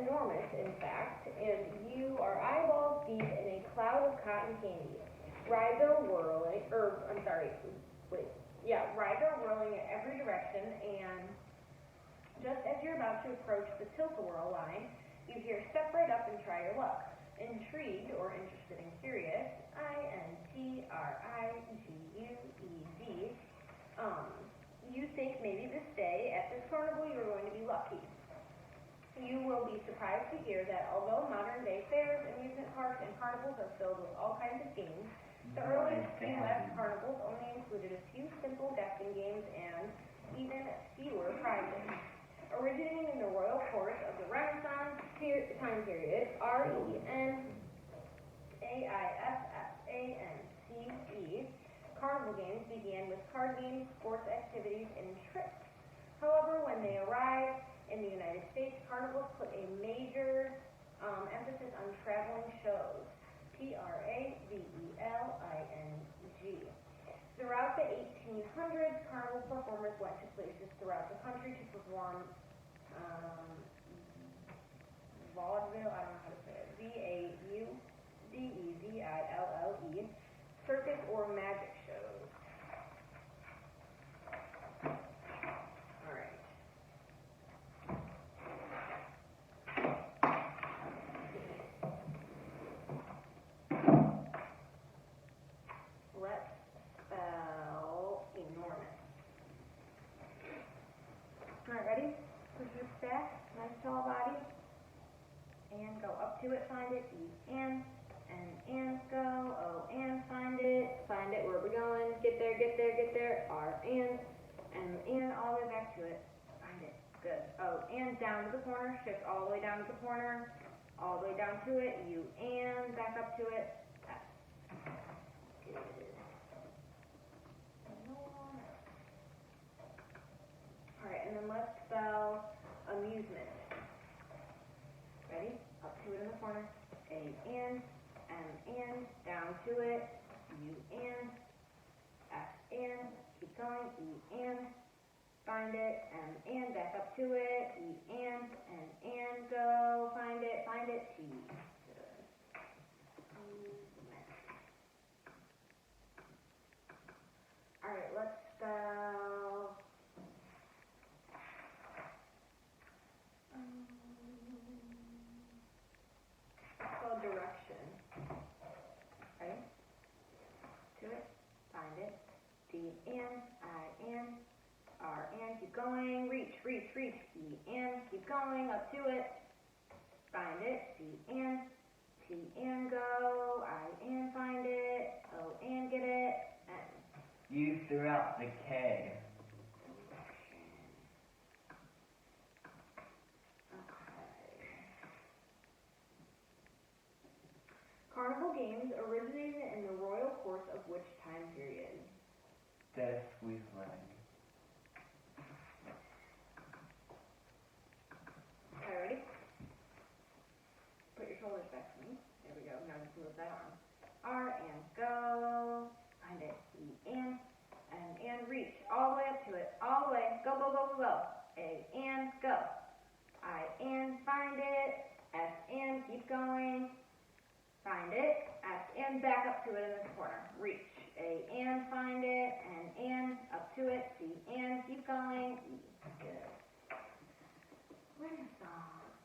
enormous, in fact, and you are eyeballs deep in a cloud of cotton candy. Rides are whirling, rides are whirling in every direction, and just as you're about to approach the tilt-a-whirl line, you hear step right up and try your luck. Intrigued or interested and curious, INTRIGUED, you think maybe this day at this carnival you're going to be lucky. You will be surprised to hear that although modern day fairs, amusement parks, and carnivals are filled with all kinds of games, the earliest U.S. carnivals only included a few simple guessing games and even fewer prizes. Originating in the royal court of the Renaissance time period, RENAISSANCE, carnival games began with card games, sports activities, and tricks. However, when they arrived in the United States, carnivals put a major emphasis on traveling shows, TRAVELING. Throughout the 1800s, carnival performers went to places throughout the country to perform vaudeville, I don't know how to say it, VAUDEVILLE, circus or magic shows. Alright. Let's spell enormous. Alright, ready? Push your back, nice tall body. And go up to it, find it, E-N, and go, O-N, find it, where are we going? Get there, R-N, M-N, all the way back to it, find it, good. O-N, down to the corner, shift all the way down to the corner, all the way down to it, U-N, back up to it, S. Good. Alright, and then let's spell amusement. Ready? Up to it in the corner. A-N, M-N, down to it, U-N, S-N, keep going, E-N, find it, M-N, back up to it, E-N, N-N, go, find it, T. Alright, let's spell direction. Right? To it, find it. D-N, I-N, R-N, keep going, reach, E-N, keep going, up to it, find it, D-N, T-N, go, I-N, find it, O-N, get it, N. You threw out the K. Carnival games originated in the royal courts of which time period? This we've learned. Okay, ready? Put your shoulders back to me. There we go. Now just move that arm. R and go. Find it. E-N. And reach. All the way up to it. All the way. Go. A and go. I-N. Find it. S-N. Keep going. Find it, S-N, back up to it in this corner, reach, A-N, find it, N-N, up to it, C-N, keep going, E, good. Renaissance.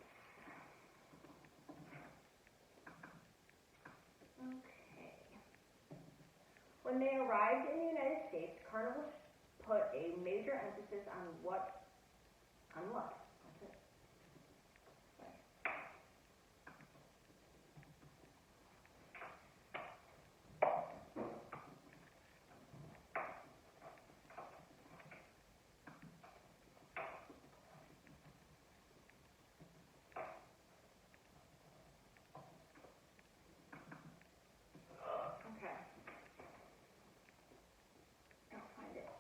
Okay. When they arrived in the United States, carnivals put a major emphasis on what? That's it.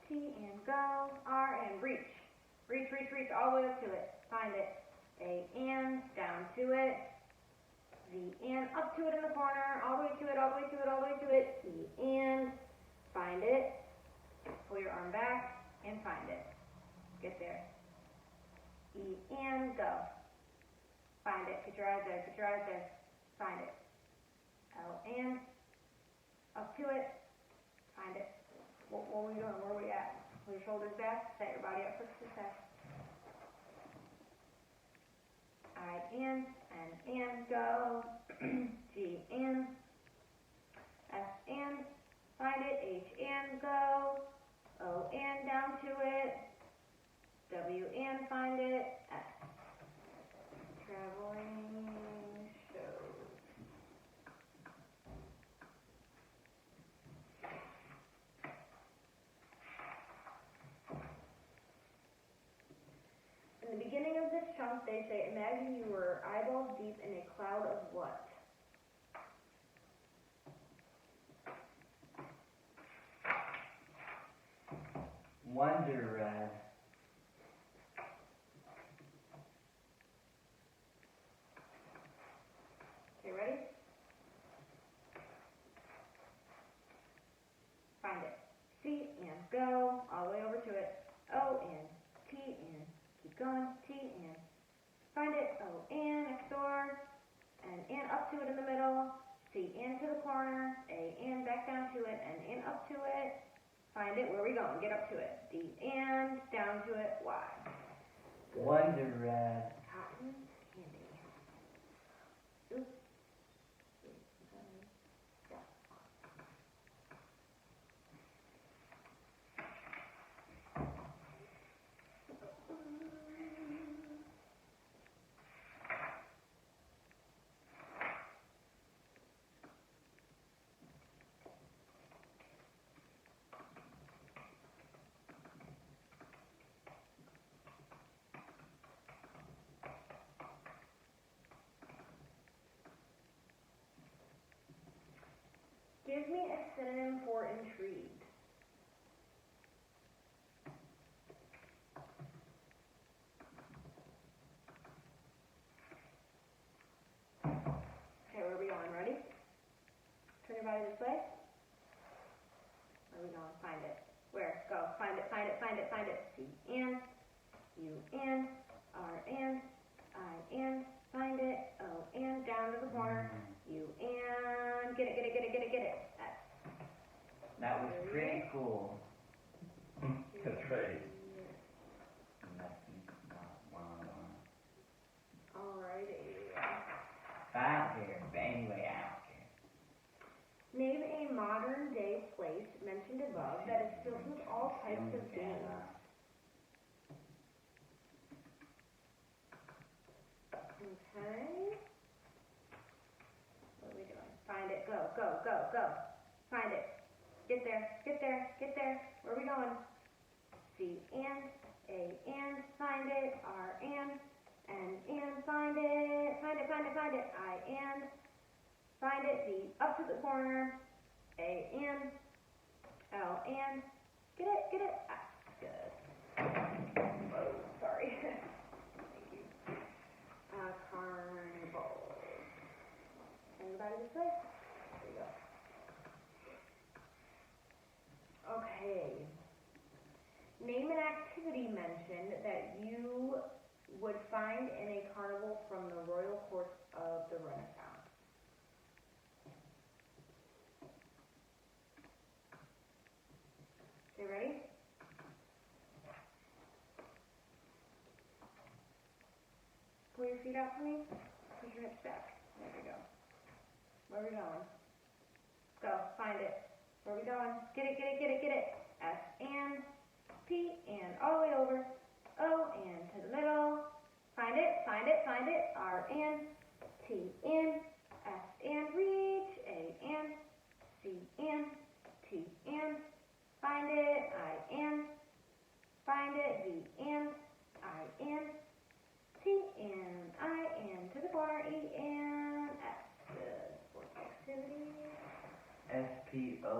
T and go, R and reach, all the way up to it, find it, A and, down to it, V and, up to it in the corner, all the way to it, E and, find it, pull your arm back, and find it, get there, E and go, find it, get your eyes there, get your eyes there, find it. L-N, up to it, find it. What are we doing? Where are we at? Pull your shoulders back, set your body up for success. I-N, and go. G-N, S-N, find it, H-N, go. O-N, down to it. W-N, find it. S. Traveling shows. In the beginning of this chunk, they say, imagine you were eyeballs deep in a cloud of what? Wonder Red. Okay, ready? Find it. C and go all the way over to it. O and T and keep going. T and find it. O and next door. And up to it in the middle. C and to the corner. A and back down to it. And in up to it. Find it. Where are we going? Get up to it. D and down to it. Y. Wonder Red. Cotton candy. Oops. Give me a synonym for intrigued. Okay, where are we going? Ready? Turn your body this way. Where are we going? Find it. Where? Go. Find it, find it, find it, find it. C-N, U-N, R-N, I-N, find it. O-N, down to the corner. U-N, get it, get it, get it, get it, get it. S. That was pretty cool. That's right. Alrighty. Out here, but anyway, out here. Name a modern day place mentioned above that is filled with all types of games. Okay. What are we doing? Find it. Go, go, go, go. Find it. Get there, get there, get there. Where are we going? C-N, A-N, find it. R-N, N-N, find it. Find it, find it, find it. I-N, find it. V, up to the corner. A-N, L-N, get it, get it. Ah, good. Whoa, sorry. Thank you. Carnival. Anybody this way? There you go. Okay. Name an activity mentioned that you would find in a carnival from the royal courts of the Renaissance. Okay, ready? Pull your feet out for me. Push your hips back. There we go. Where are we going? Go. Find it. Where are we going? Get it, get it, get it, get it. S and P and all the way over. O and to the middle. Find it, find it, find it. R and T and S and reach. A and C and T and find it. I and find it. V and I and T and I and to the corner. E and S. Good. Sports activity. SPORTACTIVITIES.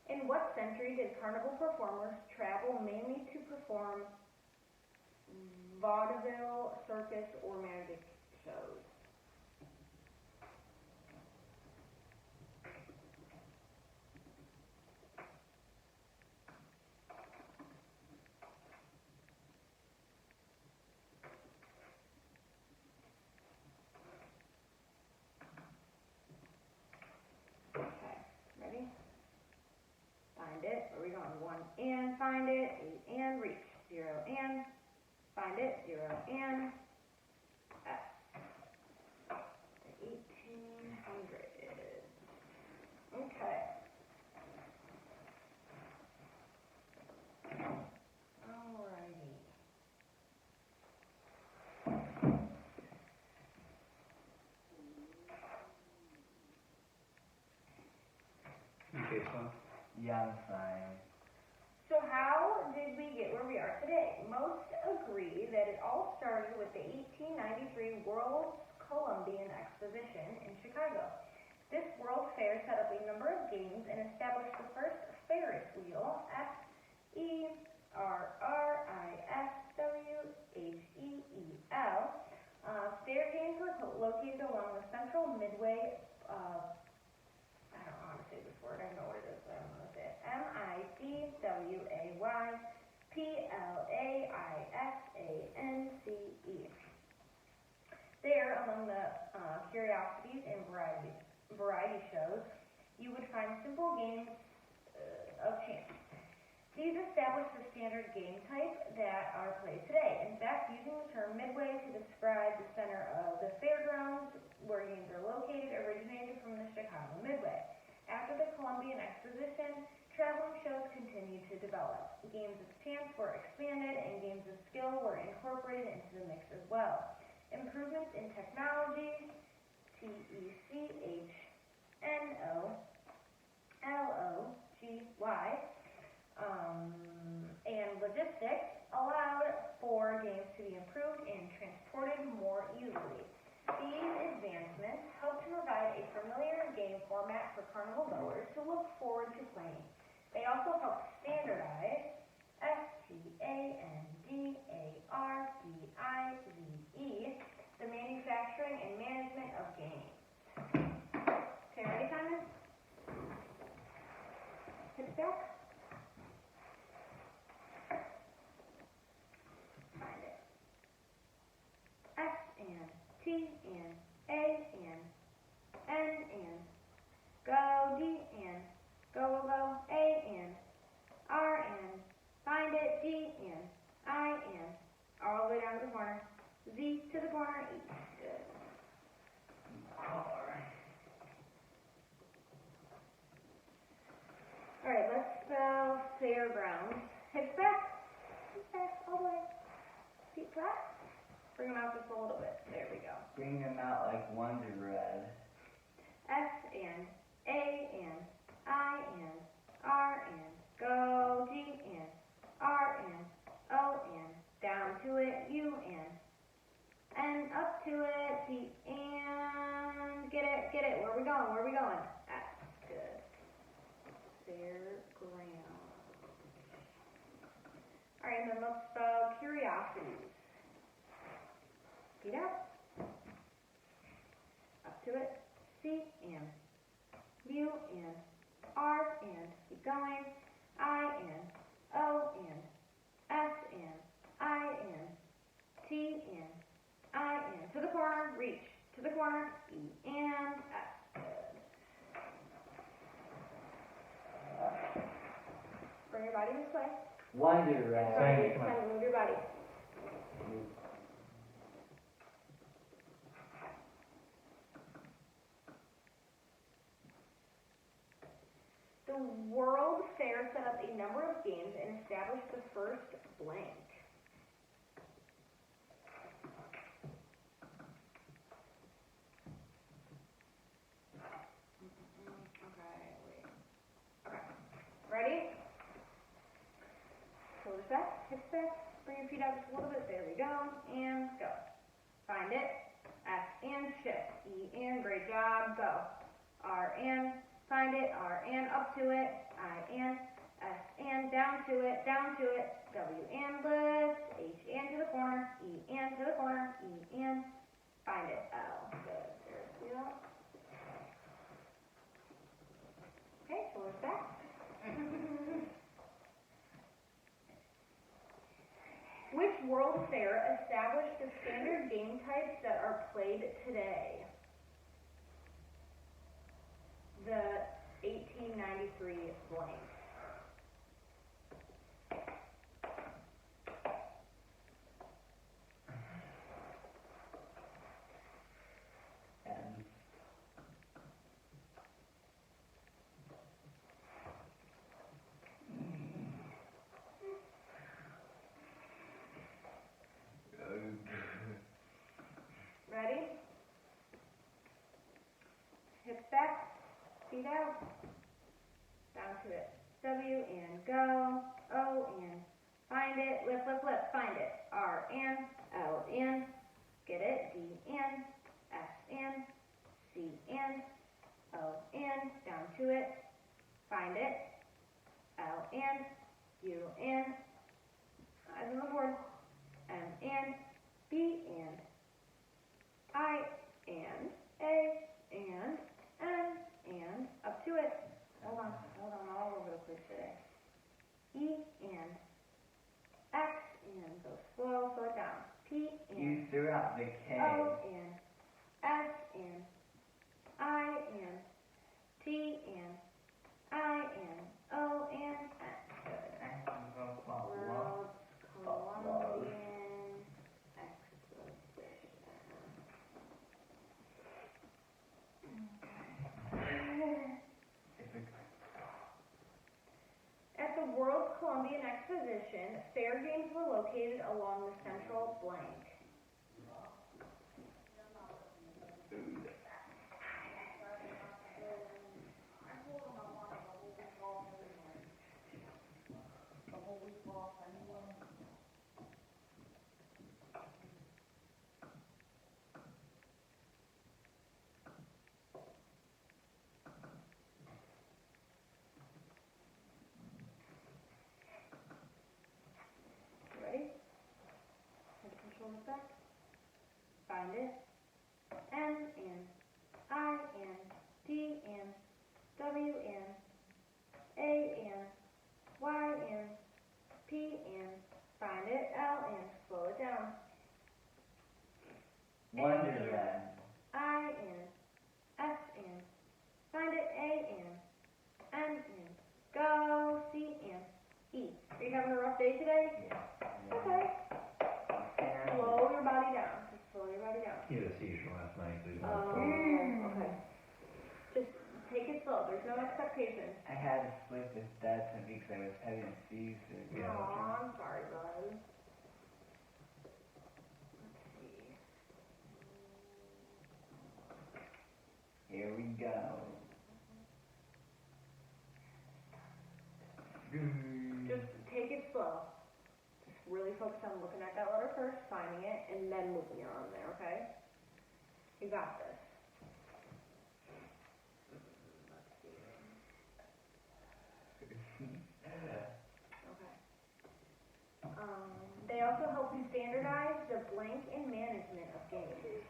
In what century did carnival performers travel mainly to perform vaudeville, circus, or magic shows? are we going? 1 and find it, 8 and reach, 0 and find it, 0 and S. 1800. Okay. Alrighty. Okay, son. Yeah, I'm fine. So how did we get where we are today? Most agree that it all started with the 1893 World's Columbian Exposition in Chicago. This World Fair set up a number of games and established the first Ferris wheel, Ferriswheel. Fair games were located along the central midway, I don't know how to say this word, I know what it is, but I don't know how to say it, Midwayplaisance. There, among the curiosities and variety shows, you would find simple games of chance. These established the standard game type that are played today. In fact, using the term midway to describe the center of the fairgrounds where games are located originated from the Chicago Midway. After the Columbian Exposition, traveling shows continued to develop. Games of chance were expanded and games of skill were incorporated into the mix as well. Improvements in technology, technology, and logistics allowed for games to be improved and transported more easily. These advancements helped to provide a familiar game format for carnival goers to look forward to playing. They also helped standardize the manufacturing and management of games. Okay, ready, Simon? Hit back. Find it. S and T and A and N and go, D and go, A and R and find it, D and I and all the way down to the corner. Z to the corner, E. Good. Alright, let's spell fairgrounds. Hips back, all the way. Feet flat. Bring them out just a little bit. There we go. Bring them out like one's red. S and A and I and R and go, G and R and O and down to it, U and up to it, P and get it. Where are we going? S. Good. Fairground. Alright, and then let's spell curiosities. Feet up. Up to it. C and U and R and keep going. I and O and S and I and T and I and to the corner, reach to the corner, E and S. Good. Bring your body this way. Wonder red. Thank you. Time to move your body. The World Fair set up a number of games and established the first blank. Okay, ready? Shoulders back, hips back, bring your feet out just a little bit, there we go, and go. Find it, S and shift, E and great job, go. R and find it, R and up to it, I and S and down to it, W and lift, H and to the corner, E and to the corner, E and find it, L. Good. There we go. Okay, shoulders back. Which World Fair established the standard game types that are played today? The 1893 blank. feet out, down to it. W and go, O and find it, lift, lift, lift, find it. R and, L and, get it, D and, S and, C and, O and, down to it, find it, L and, U and, eyes on the board, M and, B and, I and, A and, N and, up to it. Hold on, all over the place today. E and, X and, go slow it down. P and, You threw out the K. O and, S and, I and, T and, I and, O and, N. Good. World's Columbian Exposition. Okay. At the World's Columbian Exposition, fair games were located along the central blank. Ready? Head control back. Find it. N and I and D and W and A and Y and P and find it. L and slow it down. Wonderland. I and S and find it. A and N and go. C and E. Are you having a rough day today? Yeah. Okay. Slow your body down. Just slow your body down. He had a seizure last night, so he's not Okay. Just take it slow. There's no expectations. I had to split this Dutchman because I was having a seizure. Yeah. Aw, I'm sorry, bud. Let's see. Here we go. Just take it slow. Just really focus on looking at that letter first, finding it, and then moving it on there, okay? You got this. Let's see. Okay. They also help you standardize the blank and management of games.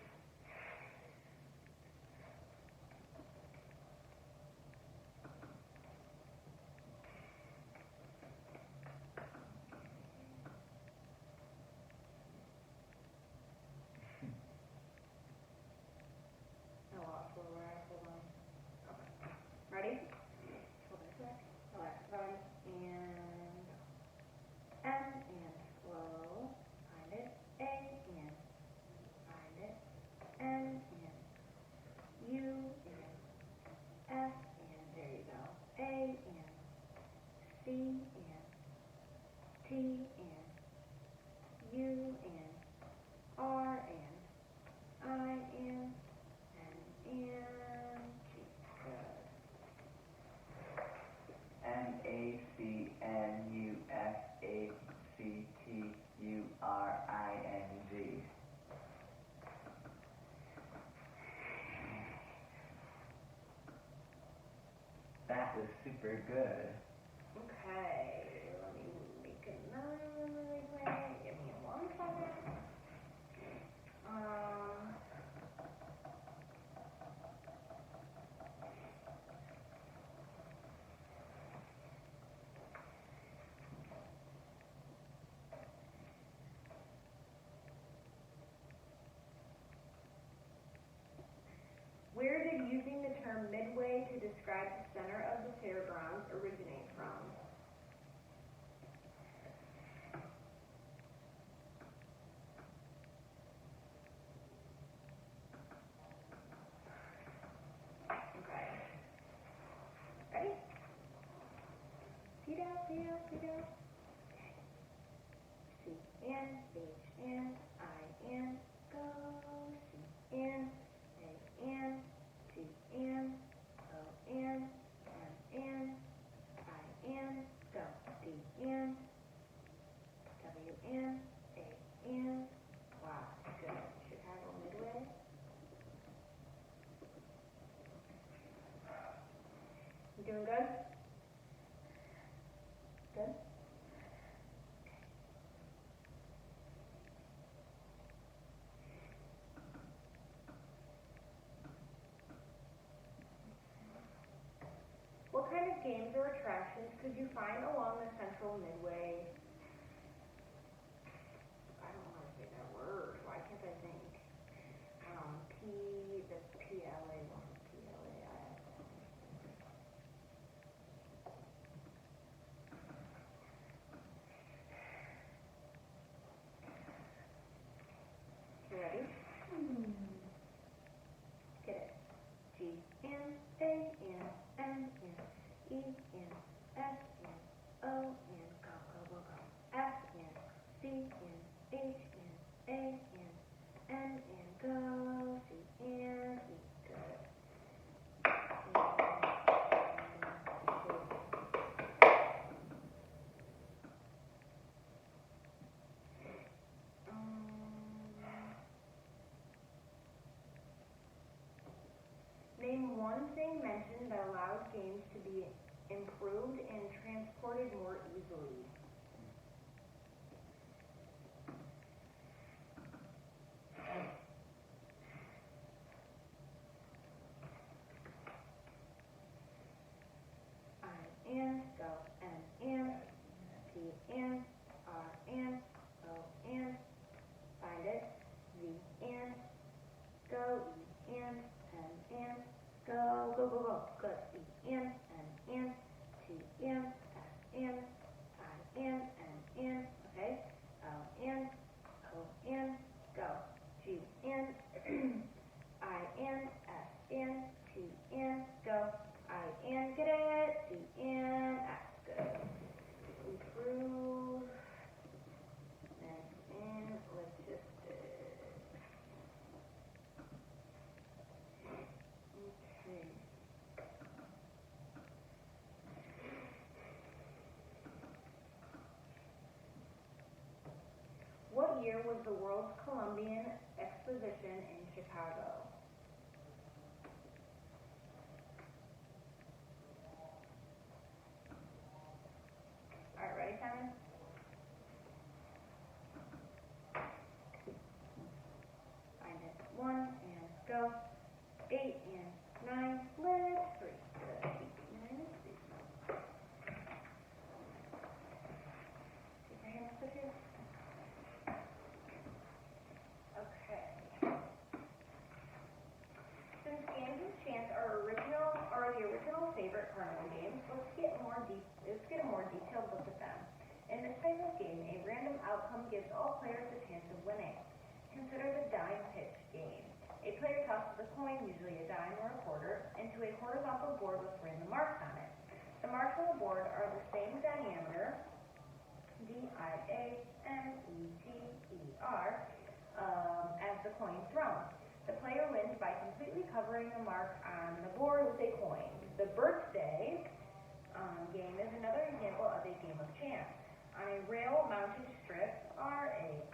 I lost where we're at. Hold on. Okay. Ready? Hold on a sec. Relax, run, and M and slow. Find it. A and find it. N and U and S and there you go. A and C and T and U and R and I and N and G. Good. MACNUFACTURING. That was super good. Okay, let me make another really quick. Give me 1 second. Where did using the term midway to describe the center of the fairgrounds originate from? Okay. Ready? Feet out, feet out, feet out. C and H and I and go. C and A and T and O and kind of games or attractions could you find along the central midway? I don't know how to say that word. Why can't I think? The PLA one. PLAI. You ready? Get it. G N A N N N E N S N O N go go go go F N C N H N A N N N go C N E go. Name one thing mentioned that allows games to be improved and transported more easily. I N go N P N R N O N. Find it. V N go E N N. Go, go, go, go. Good. E-N, N-N, T-N, S-N, I-N, N-N. Okay. L-N, O-N. Go. G-N, I-N, S-N, T-N. Go. I-N. Get it. T-N, S. Good. Improve. Next in logistics. What year was the World's Columbian Exposition in Chicago? Alright, ready, Simon? Find it. 1 and go. 8 and 9, let's 3. Good. 8, 9, 3. Take your hands up here. Okay. Since games of chance are the original favorite carnival games, let's get a more detailed look at them. In this type of game, a random outcome gives all players a chance of winning. Consider the dime pitch game. A player tosses a coin, usually a dime or a quarter, into a horizontal board with random marks on it. The marks on the board are the same diameter, D-I-A-M-E-T-E-R, as the coin thrown. The player wins by completely covering the mark on the board with a coin. The birthday game is another example of a game of chance. On a rail-mounted strip, R-A-I-L-M-O-U-N-T-E-D,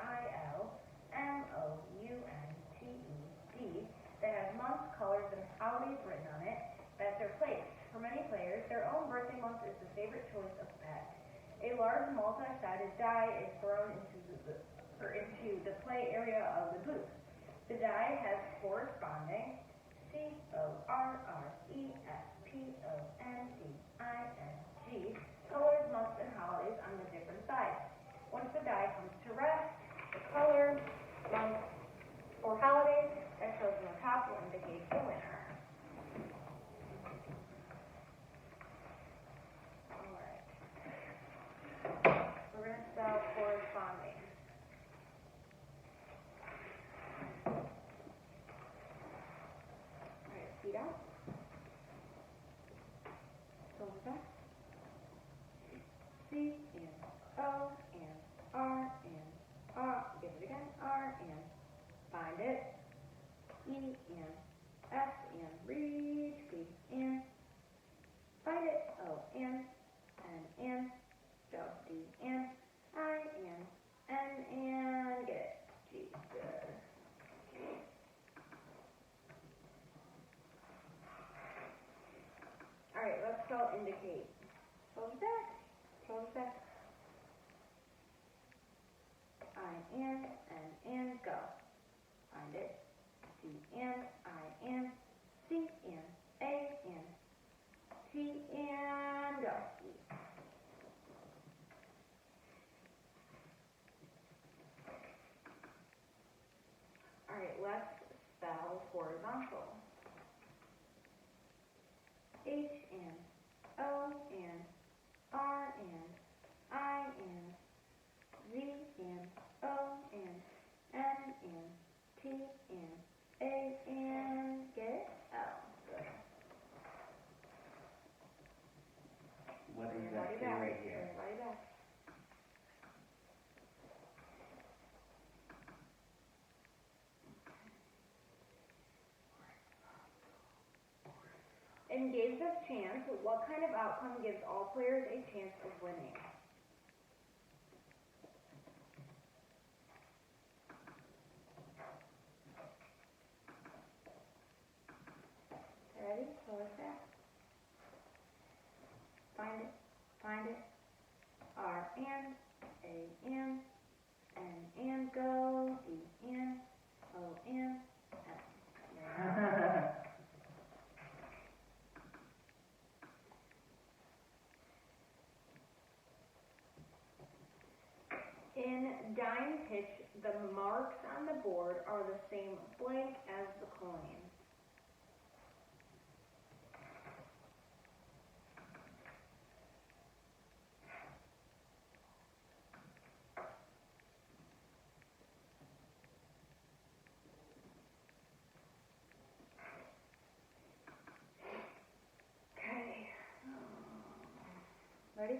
that has months, colors, and holidays written on it, bets are placed. For many players, their own birthday month is the favorite choice of bet. A large multi-sided die is thrown into the play area of the booth. The die has corresponding C-O-R-R-E-S-P-O-N-D-I-N-G colors, months, and holidays on the different sides. Once the die comes to rest, the color, month, or holidays that shows on the top will indicate the winner. Alright. We're going to spell corresponding. Alright, feet out. Shoulders back. C and O and R and R. Give it again. R and find it. E and S and reach. B and find it. O and N go. D and I and N and get it. G. Good. All right. Let's spell indicate. Shoulders back. Shoulders back. I-N, N, go. Find it. D-N, I-N, C-N, A-N, T, T, and go. E. Alright, let's spell horizontal. H and O and R and I and Z and O and N and T and A and get L. Good. What is Everybody that back. right here? Everybody back. In games of chance, what kind of outcome gives all players a chance of winning? Ready? So what's that? Find it. Find it. R and A and go. D and O and F. In dime pitch, the marks on the board are the same blank as the coin. Okay. Ready?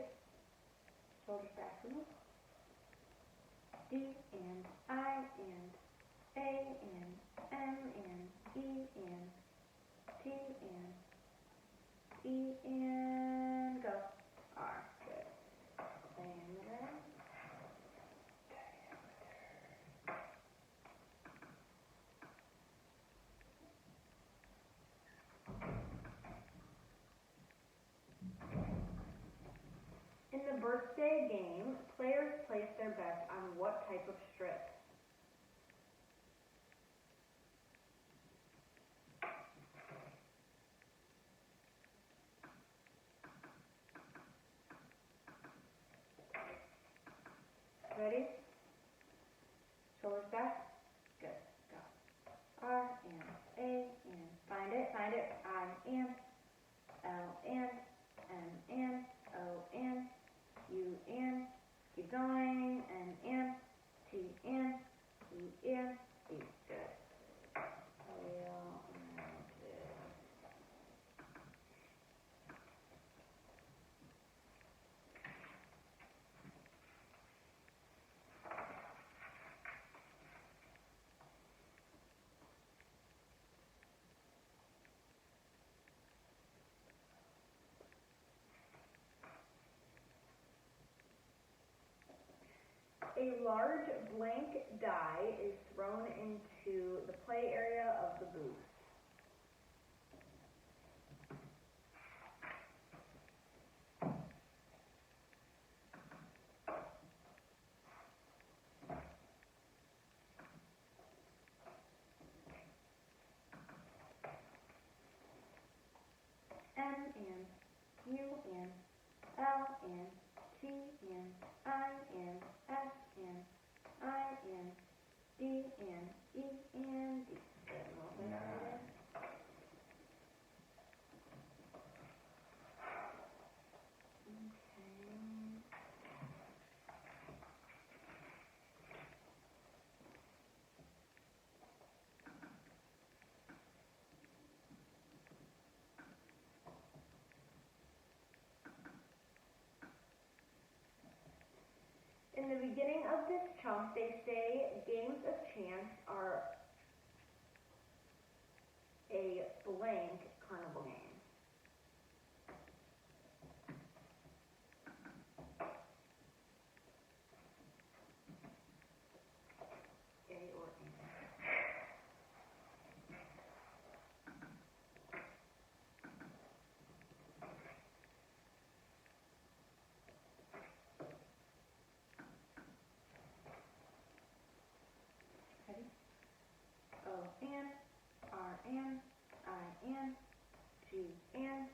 Shoulders back to me. D and I and A and M and E and T and E and go. R. Good. Diameter. In the birthday game, players place their bets on what type of strip? Ready? Shoulders back. Good. Go. R and A and find it. Find it. I and L and N and O and U and keep going and T and E and E. Good. Tail and a large blank die is thrown into the play area of the booth. M and U and L and T and I and S and I and D and E and D. Good. Moving on. In the beginning of this chunk, they say games of chance are a blank carnival game. A or A. Ready? O and R and I and G and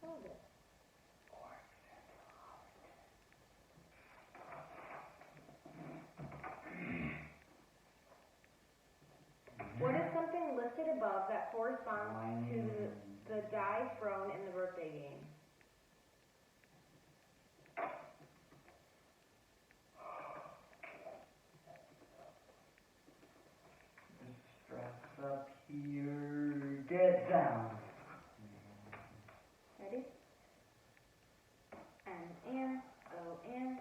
spelled it. What is something listed above that corresponds to the die thrown in the birthday game? Stress up here. Get down. Ready? N, O, N,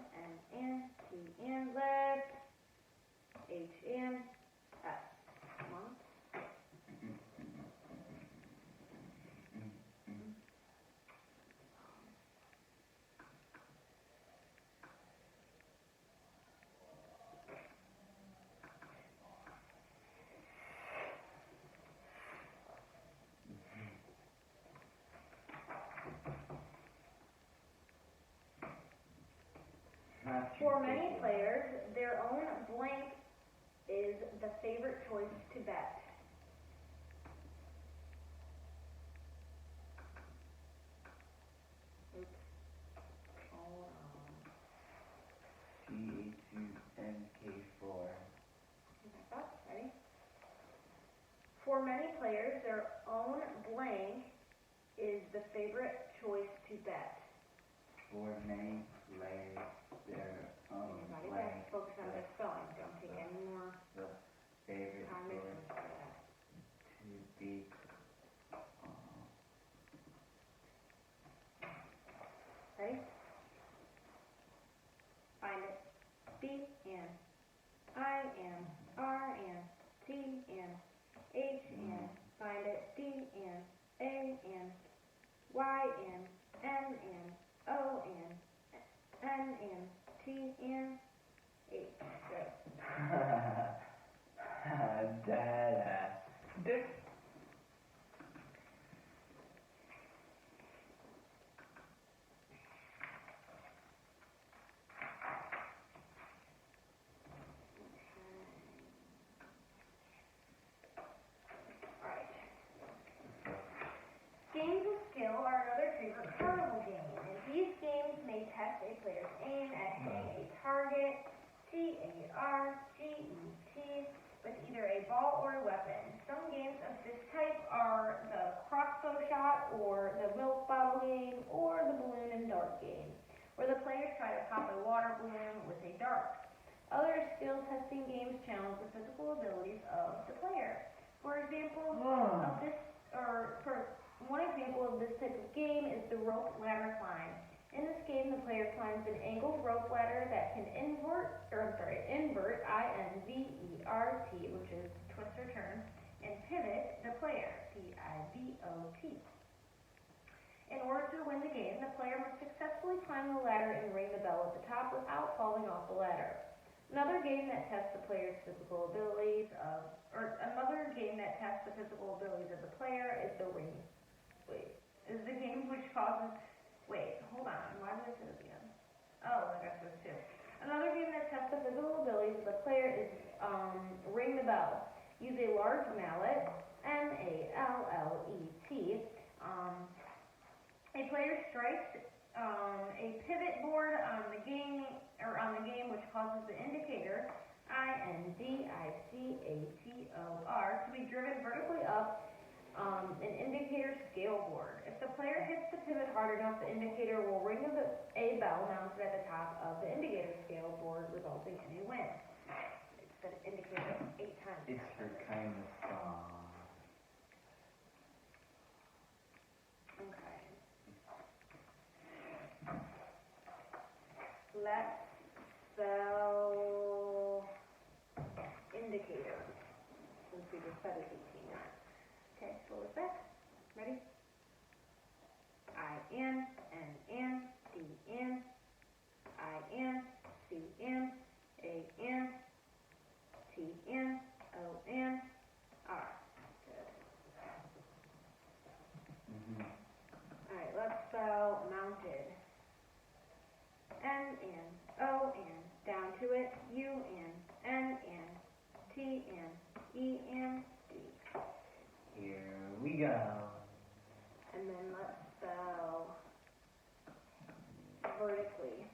T, N, left, H, N, S. Come on. For many players, their own blank is the favorite choice to bet. Oops. Hold on. C2MK4. Back up. Ready? For many players, their own blank is the favorite choice to bet. For many players, their own Everybody blank back. Focus on the spelling. Don't take any more the favorite time choice for that. to be. Ready? Find it. B, N, I, N, R, N, T, N, H, N. Find it. D, N, A, N, Y, N, M, N, O, N, N, N, T, N, H. Good. Dada. Dick. Games of skill are another favorite carnival game, and these games may test a player's aim at hitting a target, T-A-R-G-E-T, with either a ball or a weapon. Some games of this type are the crossbow shot, or the milk bottle game, or the balloon and dart game, where the players try to pop a water balloon with a dart. Other skill testing games challenge the physical abilities of the player. For example, one example of this type of game is the rope ladder climb. In this game, the player climbs an angled rope ladder that can invert, I-N-V-E-R-T, which is twist or turn, and pivot the player, P-I-V-O-T. In order to win the game, the player must successfully climb the ladder and ring the bell at the top without falling off the ladder. Another game that tests the player's physical abilities of the player is the game which causes. Hold on. Why did I say this again? Oh, I got this too. Another game that tests the physical abilities of the player is Ring the Bell. Use a large mallet, M-A-L-L-E-T. A player strikes a pivot board on the game which causes the indicator, I-N-D-I-C-A-T-O-R, to be driven vertically up an indicator scale board. If the player hits the pivot hard enough, the indicator will ring a bell mounted at the top of the indicator scale board, resulting in a win. It said indicator 8 times. It's her kind of song. Okay. Let's spell indicator, since we just said it's 18. Okay, so we're back. Ready? I-N, N-N, D-N, I-N, C-N, A-N, T-N, O-N, R. Good. Alright, let's spell mounted. M-N-O-N, down to it, U-N, N-N, T-N, E-N-D. Here we go. And then let's spell vertically.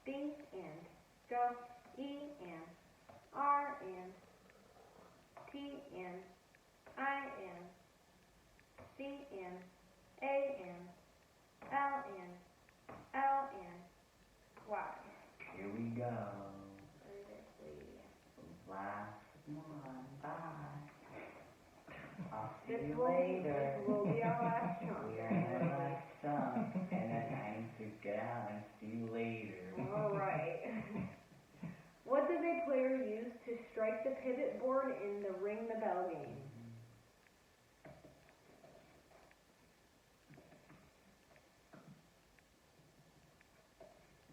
B and go. E and R and T and I and C and A and L and L and Y. Here we go. Vertically. Last one. Bye. I'll see This you will later. will be our last chunk. We are in the last chunk. And then I need to get out and see you later. Alright. What does a player use to strike the pivot board in the ring the bell game?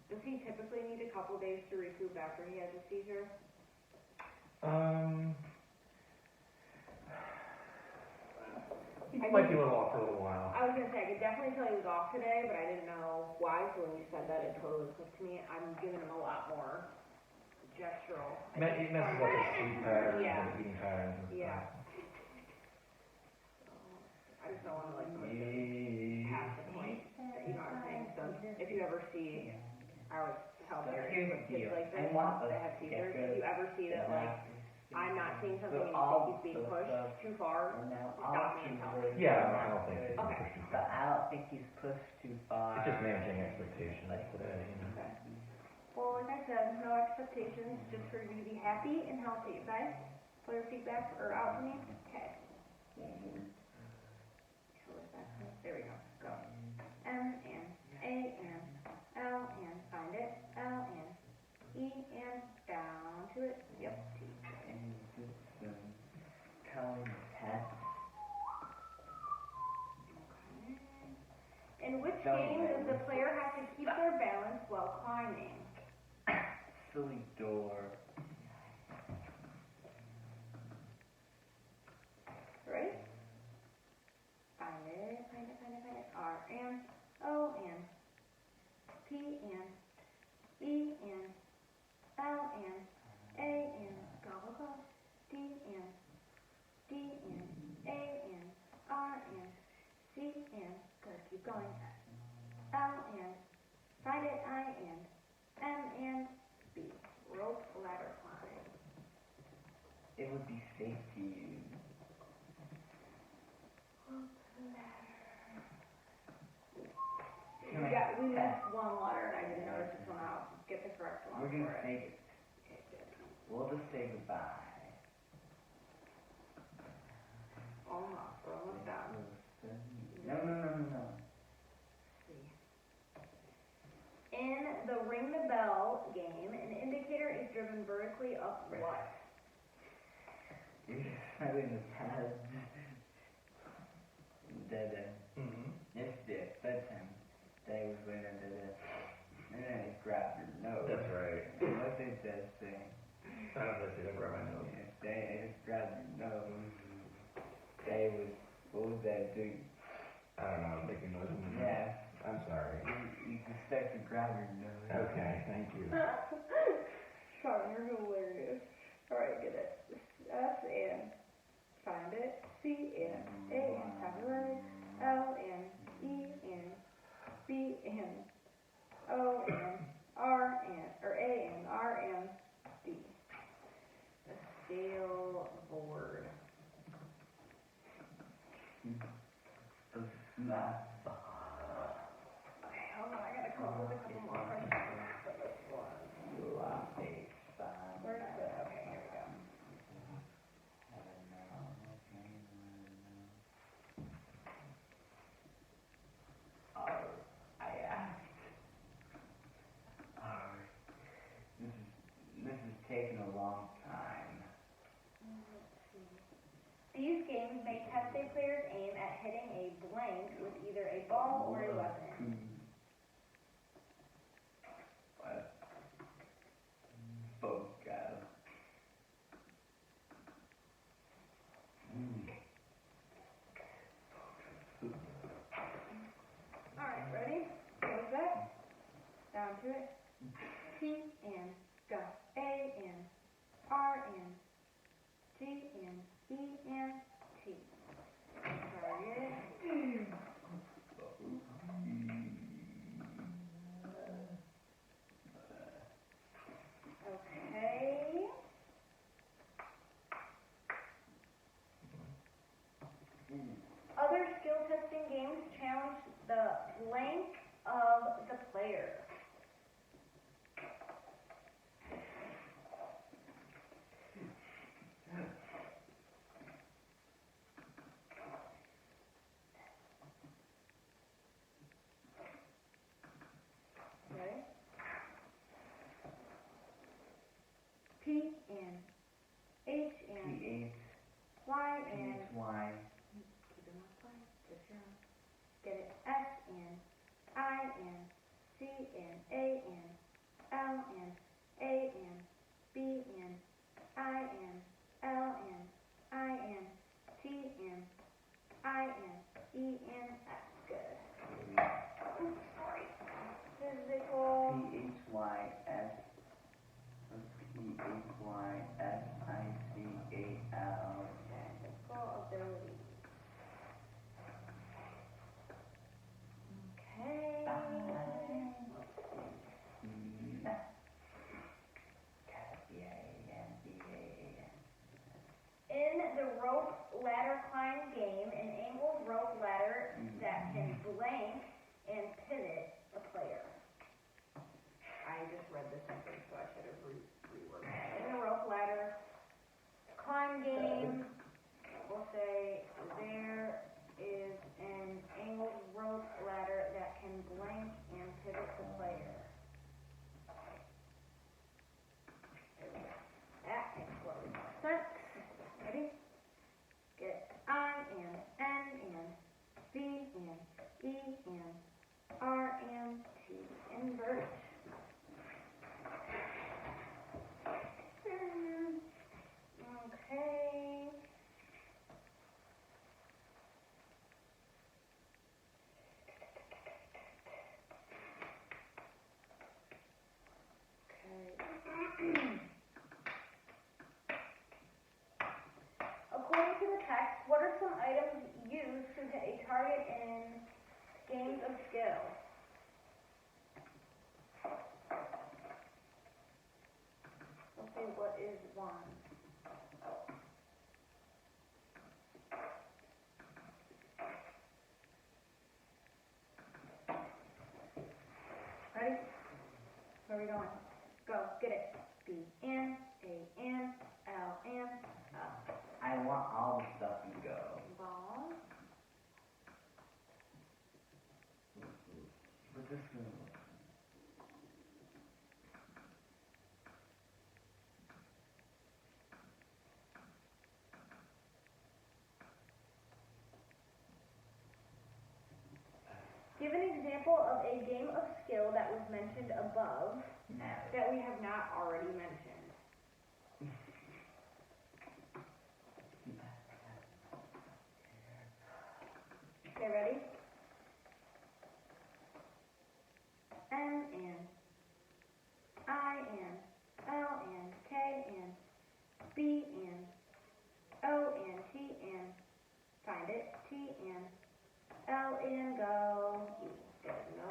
Does he typically need a couple days to recoup after he has a seizure? He might be a little off for a little while. I was gonna say, I could definitely tell he was off today, but I didn't know why, so when you said that, it totally clicked to me. I'm giving him a lot more gestural. It messes up his sleep patterns Yeah. and eating patterns and stuff. Yeah. So, I just don't wanna like push him Yeah. past the point, you know what I'm saying? So if you ever see, I always tell parents Here's with the kids deal. like I this, want that us have to seizures, get if you ever see that like, I'm not seeing something and you think he's being pushed too far, stop me and tell me. Yeah, I don't think he's Okay. pushed too But far. I don't think he's pushed too far. It's just managing expectations today, you know. Okay. Well, like I said, no expectations, just for you to be happy and healthy, okay? Player feedback or out for me? Okay. There we go. Go. M and A and L and find it. L and E and down to it. Yep. T. And do some coloring tests. Okay. In which Don't game does the worry. player have to keep their balance while climbing? Silly door. Ready? Find it, find it, find it, find it. R and O and P and E and L and A and go, go, go. D and D and A and R and C and go, keep going. L and find it, I and M and B. Rope ladder climb. It would be safe to use. We missed one letter and I didn't notice this one out. Get the correct one We're for gonna it. say we'll just say goodbye. Almost, we're almost done. No. In the ring the bell game, an indicator is driven vertically up what? You're just having the pad. Yes, that's him. They was going under the. And then he grabbed your nose. That's right. What did that say? I don't know if they grab my nose. Yes, they just grabbed your nose. They was. What was that do? I don't know, making noise in the nose. Yeah. I'm sorry. You just start to grab your nose. Okay, thank you. Sean, you're hilarious. Alright, get it. S and find it. C and A and capitalize. L and E and B and O and R and or A and R and D. The scale board. Okay, hold on, I gotta come up with a couple more questions for this one. Where's the okay, here we go. I asked. This is taking a long time. These games may test a player's aim at hitting a blank with either a ball or a weapon. What? Both guys. Alright, ready? Close that. Down to it. T and go. A and R and G and E and T. Target. blank of the player. Ready? P N H N P-H, Y N. H-Y, Keep it on play. Just your own. Get it? S N I N C N A N L N A N B N I N L N I N T N I N E N S. Good. Oops, sorry. Physical. P-H-Y-S, P-H-Y-S-I-C-A-L. Physical ability. Okay. In the rope ladder climb game, an angled rope ladder that can blank and pivot the player. I just read the sentence, so I should have reworded it. In the rope ladder climb game, we'll say there is an angled rope ladder that can blank and pivot the player. There we go. That makes a little more sense. Ready? Get I N N N V N E N R N T. Invert. Okay. According to the text, what are some items used to hit a target in games of skill? Let's see, what is one? Ready? Where are we going? Go, get it. B N A N L N I want all the stuff to go. ball. But this one. Give an example of a game of skill that was mentioned above No. that we have not already mentioned. Okay, ready? N N I N L N K N B N O N T N. Find it. T N L N go. E. Good.